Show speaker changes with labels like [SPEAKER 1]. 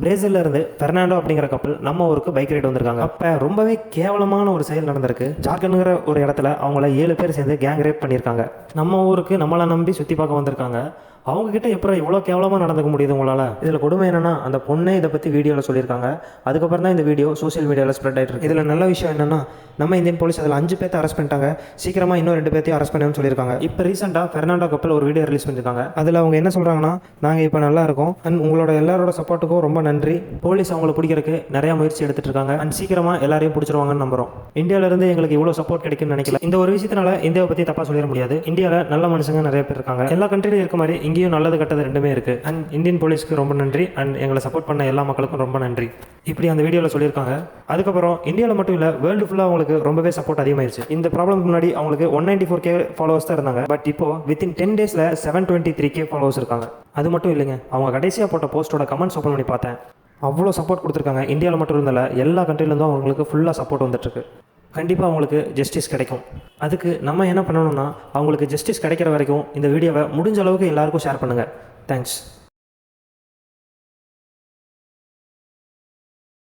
[SPEAKER 1] பிரேசில்ல இருந்து பெர்னாண்டோ அப்படிங்கிற கப்பல் நம்ம ஊருக்கு பைக் ரைடு வந்திருக்காங்க. அப்போ ரொம்பவே கேவலமான ஒரு செயல் நடந்திருக்கு. ஜார்க்கண்ட்ங்கிற ஒரு இடத்துல அவங்கள 7 பேர் சேர்ந்து கேங் ரேப் பண்ணியிருக்காங்க. நம்ம ஊருக்கு நம்மளை நம்பி சுற்றி பார்க்க வந்திருக்காங்க. அவங்கக்கிட்ட எப்போ இவ்வளோ கேவலமாக நடந்துக்க முடியுது உங்களால்? இதில் கொடுமை என்னென்னா, அந்த பொண்ணே இதை பற்றி வீடியோவில் சொல்லியிருக்காங்க. அதுக்கப்புறம் தான் இந்த வீடியோ சோஷியல் மீடியாவில் ஸ்ப்ரெட் ஆகிட்டு இருக்கு. இதில் நல்ல விஷயம் என்னென்னா, நம்ம இந்தியன் போலீஸ் அதில் 5 பேர்த்தை அரெஸ்ட் பண்ணிட்டாங்க. சீக்கிரமாக இன்னும் 2 பேர்த்தையும் அரெஸ்ட் பண்ணணும்னு சொல்லியிருக்காங்க. இப்போ ரீசெண்டாக பெர்னாண்டோ கப்பல் ஒரு வீடியோ ரிலீஸ் பண்ணியிருக்காங்க. அதில் அவங்க என்ன சொல்கிறாங்கன்னா, நாங்கள் இப்போ நல்லா இருக்கோம் அண்ட் உங்களோட எல்லாரோட சப்போர்ட்டுக்கும் ரொம்ப நன்றி. போலீஸ் அவங்கள பிடிக்கிறதுக்கு நிறையா முயற்சி எடுத்துகிட்டு இருக்காங்க அண்ட் சீக்கிரமாக எல்லாரையும் பிடிச்சிருவாங்கன்னு நம்புகிறோம். இந்தியாவிலேருந்து எங்களுக்கு இவ்வளோ சப்போர்ட் கிடைக்கும்னு நினைக்கல. இந்த ஒரு விஷயத்தினால இந்தியாவை பற்றி தப்பாக சொல்லிட முடியாது. இந்தியாவில் நல்ல மனுஷங்க நிறைய பேர் இருக்காங்க. எல்லா கண்ட்ரிலையும் இருக்க மாதிரி இங்கேயும் நல்லது கட்டது ரெண்டுமே இருக்குது. அண்ட் இந்தியன் போலீஸ்க்கு ரொம்ப நன்றி அண்ட் எங்களை சப்போர்ட் பண்ண எல்லா மக்களுக்கும் ரொம்ப நன்றி. இப்படி அந்த வீடியோவில் சொல்லியிருக்காங்க. அதுக்கப்புறம் இந்தியாவில் மட்டும் இல்லை, வேர்ல்டு ஃபுல்லாக அவங்களுக்கு ரொம்பவே சப்போர்ட் அதிகமாயிருச்சு. இந்த ப்ராப்ளம்க்கு முன்னாடி அவங்களுக்கு 194K ஃபாலோவர்ஸ் தான் இருந்தாங்க. பட் இப்போ வித்தின் 10 டேஸில் 723K ஃபாலோவர்ஸ் இருக்காங்க. அது மட்டும் இல்லைங்க, அவங்க கடைசியாக போட்ட போஸ்ட்டோட கமெண்ட்ஸ் ஓப்பன் பண்ணி பார்த்தேன். அவ்வளோ சப்போர்ட் கொடுத்துருக்காங்க. இந்தியாவில் மட்டும் இருந்தால எல்லா கண்ட்ரிலேருந்தும் அவங்களுக்கு ஃபுல்லாக சப்போர்ட் வந்துட்டுருக்கு. கண்டிப்பாக அவங்களுக்கு ஜஸ்டிஸ் கிடைக்கும். அதுக்கு நம்ம என்ன பண்ணணும்னா, அவங்களுக்கு ஜஸ்டிஸ் கிடைக்கிற வரைக்கும் இந்த வீடியோவை முடிஞ்ச அளவுக்கு எல்லாருக்கும் ஷேர் பண்ணுங்கள். தேங்க்ஸ்.